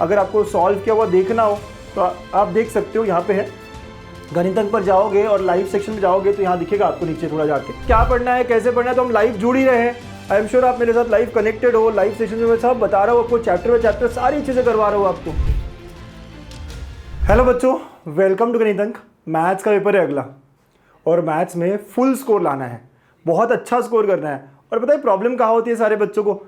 अगर आपको सॉल्व किया हुआ देखना हो तो आप देख सकते हो, यहाँ पे है गणित अंक पर जाओगे और लाइव सेक्शन में जाओगे तो यहाँ दिखेगा आपको नीचे थोड़ा जाके क्या पढ़ना है कैसे पढ़ना है। तो हम लाइव जुड़ ही रहे हैं, आई एम श्योर आप मेरे साथ लाइव कनेक्टेड हो। लाइव सेशन में मैं सब बता रहा हूँ आपको, चैप्टर बाय चैप्टर सारी चीज़ें करवा रहा हूँ आपको। हेलो बच्चों, वेलकम टू गणित अंक। मैथ्स का पेपर है अगला और मैथ्स में फुल स्कोर लाना है, बहुत अच्छा स्कोर करना है। और पता है प्रॉब्लम कहाँ होती है सारे बच्चों को?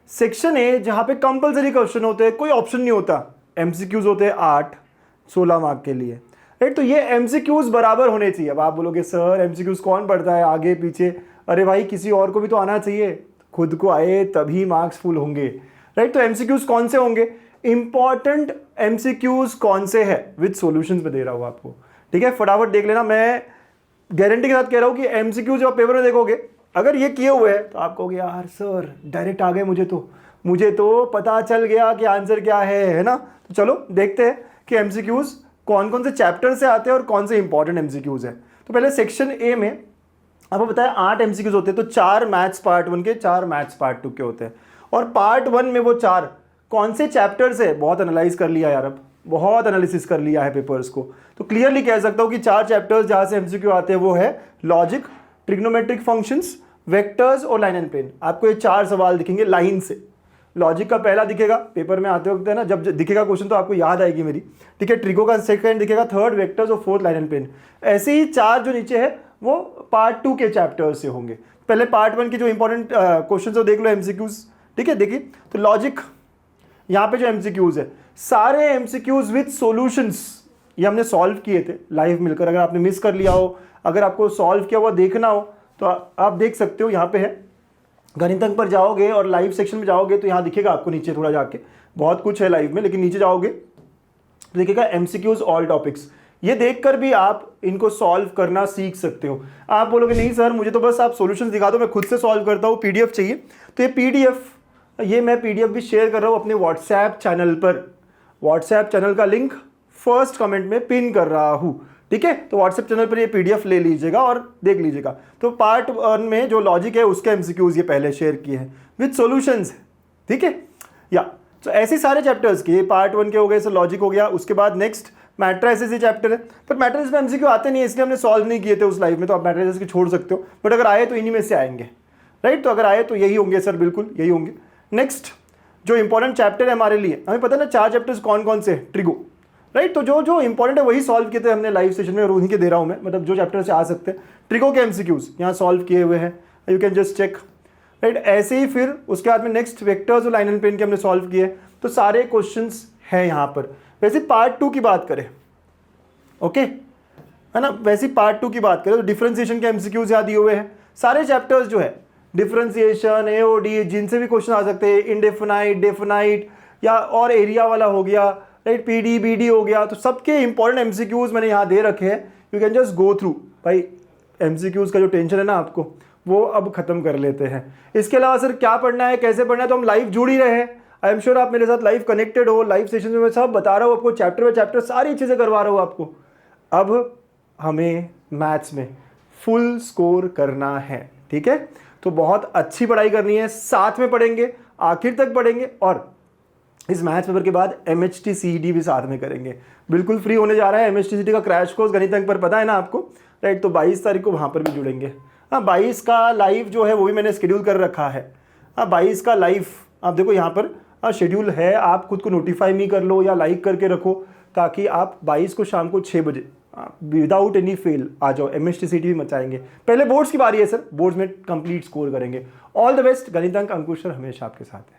सेक्शन ए जहाँ पे कंपलसरी क्वेश्चन होते हैं, कोई ऑप्शन नहीं होता। एमसीक्यूज होते हैं 8-16 मार्क के लिए, राइट। तो ये एमसीक्यूज बराबर होने चाहिए। अब आप बोलोगे सर एमसीक्यूज कौन पढ़ता है आगे पीछे? अरे भाई किसी और को भी तो आना चाहिए, खुद को आए तभी मार्क्स फुल होंगे, राइट। तो एमसीक्यूज कौन से होंगे? इंपॉर्टेंट एमसीक्यूज कौन से है विद सॉल्यूशंस में दे रहा हूँ आपको, ठीक है। फटाफट देख लेना, मैं गारंटी के साथ कह रहा हूँ कि एमसीक्यूज जब आप पेपर में देखोगे अगर ये किए हुए हैं तो आप कहोगे यार सर डायरेक्ट आ गए, मुझे तो पता चल गया कि आंसर क्या है ना। तो चलो देखते हैं कि एमसीक्यूज कौन कौन से चैप्टर से आते हैं और कौन से इंपॉर्टेंट एमसीक्यूज हैं। तो पहले सेक्शन ए में आपको बताया 8 एमसीक्यूज होते हैं, तो 4 मैथ्स पार्ट 1 के, 4 मैथ्स पार्ट 2 के होते हैं। और पार्ट 1 में वो 4 कौन से चैप्टर्स है, बहुत एनालाइज कर लिया यार, अब बहुत एनालिसिस कर लिया है पेपर्स को, तो क्लियरली कह सकता हूँ कि 4 चैप्टर्स जहाँ से एमसीक्यू आते हैं वो है लॉजिक, ट्रिग्नोमेट्रिक फंक्शंस, वेक्टर्स और लाइन एंड प्लेन। आपको ये 4 सवाल दिखेंगे लाइन से। लॉजिक का पहला दिखेगा पेपर में आते वक्त है ना, जब दिखेगा क्वेश्चन तो आपको याद आएगी मेरी, ठीक है। ट्रिगो का सेकंड दिखेगा, थर्ड वेक्टर्स और फोर्थ लाइन एंड प्लेन। ऐसे ही 4 जो नीचे है वो पार्ट 2 के चैप्टर्स से होंगे। पहले पार्ट 1 के जो इंपॉर्टेंट क्वेश्चन हो देख लो, एमसीक्यूज, ठीक है। देखिए तो लॉजिक, यहाँ पे जो एमसीक्यूज है सारे एमसीक्यूज विद सॉल्यूशंस, ये हमने सॉल्व किए थे लाइव मिलकर। अगर आपने मिस कर लिया हो, अगर आपको सॉल्व किया हुआ देखना हो तो आप देख सकते हो, यहाँ पे है गणित अंक पर जाओगे और लाइव सेक्शन में जाओगे तो यहाँ दिखेगा आपको नीचे थोड़ा जाके, बहुत कुछ है लाइव में, लेकिन नीचे जाओगे तो दिखेगा एमसीक्यूज ऑल टॉपिक्स। ये देखकर भी आप इनको सॉल्व करना सीख सकते हो। आप बोलोगे नहीं सर मुझे तो बस आप सॉल्यूशंस दिखा दो, मैं खुद से सॉल्व करता हूँ, पीडीएफ चाहिए। तो ये पीडीएफ, ये मैं पीडीएफ भी शेयर कर रहा हूँ अपने व्हाट्सएप चैनल पर। व्हाट्सएप चैनल का लिंक फर्स्ट कमेंट में पिन कर रहा हूँ, ठीक है। तो व्हाट्सएप चैनल पर ये पीडीएफ ले लीजिएगा और देख लीजिएगा। तो पार्ट 1 में जो लॉजिक है उसके एमसीक्यूज ये पहले शेयर किए हैं विद सॉल्यूशंस, ठीक है। या तो ऐसे सारे चैप्टर्स के पार्ट 1 के हो गए, सो लॉजिक हो गया। उसके बाद नेक्स्ट मैट्रिसेस ये चैप्टर है, पर मैट्रिसेस में एमसीक्यू आते नहीं है इसलिए हमने सॉल्व नहीं किए थे उस लाइव में, तो आप मैट्रिसेस के छोड़ सकते हो, बट अगर आए तो इन्हीं में से आएंगे, राइट। तो अगर आए तो यही होंगे सर, बिल्कुल यही होंगे। नेक्स्ट जो इंपॉर्टेंट चैप्टर है हमारे लिए, हमें पता है ना 4 चैप्टर्स कौन कौन से, ट्रिगो, राइट। तो जो इंपॉर्टेंट है वही सॉल्व किए थे हमने लाइव सेशन में और उन्हीं के दे रहा हूँ मैं, मतलब जो चैप्टर से आ सकते हैं। ट्रिगो के एमसीक्यूज यहाँ सॉल्व किए हुए हैं, you can just check, right. ऐसे ही फिर उसके बाद में नेक्स्ट वेक्टर्स और लाइन एंड प्लेन के हमने सॉल्व किए, तो सारे क्वेश्चंस हैं यहाँ पर। वैसे पार्ट 2 की बात करें, ओके है ना, वैसे पार्ट 2 की बात करें तो डिफरेंशिएशन के एमसीक्यूज यहाँ दिए हुए हैं। सारे चैप्टर्स जो है डिफरेंशिएशन, एओडी, जिनसे भी क्वेश्चन आ सकते हैं, इनडेफिनाइट, डेफिनाइट या और एरिया वाला हो गया, राइट, पीडी बीडी हो गया, तो सबके इंपॉर्टेंट एमसीक्यूज मैंने यहाँ दे रखे हैं। You can just go through. भाई एमसीक्यूज का जो टेंशन है ना आपको वो अब खत्म कर लेते हैं। इसके अलावा सर क्या पढ़ना है कैसे पढ़ना है, तो हम लाइव जुड़ ही रहे हैं। आई एम श्योर आप मेरे साथ लाइव कनेक्टेड हो। लाइव सेशन में मैं सब बता रहा हूँ आपको, चैप्टर बाय चैप्टर सारी चीज़ें करवा रहा हूँ आपको। अब हमें मैथ्स में फुल स्कोर करना है, ठीक है। तो बहुत अच्छी पढ़ाई करनी है, साथ में पढ़ेंगे, आखिर तक पढ़ेंगे और इस मैथ्स पेपर के बाद MHT CET भी साथ में करेंगे। बिल्कुल फ्री होने जा रहा है MHT CET का क्रैश कोर्स गणित अंक पर, पता है ना आपको, राइट। तो 22 तारीख को वहाँ पर भी जुड़ेंगे। हाँ 22 का लाइव जो है वो भी मैंने शेड्यूल कर रखा है। हाँ 22 का लाइव आप देखो यहाँ पर शेड्यूल है, आप खुद को नोटिफाई भी कर लो या लाइक करके रखो ताकि आप 22 को शाम को 6 बजे विदाउट एनी फेल आ जाओ। MHT CET भी मचाएंगे। पहले बोर्ड्स की बारी है सर, बोर्ड्स में कंप्लीट स्कोर करेंगे। All the best. गणित अंक अंकुश सर हमेशा आपके साथ है।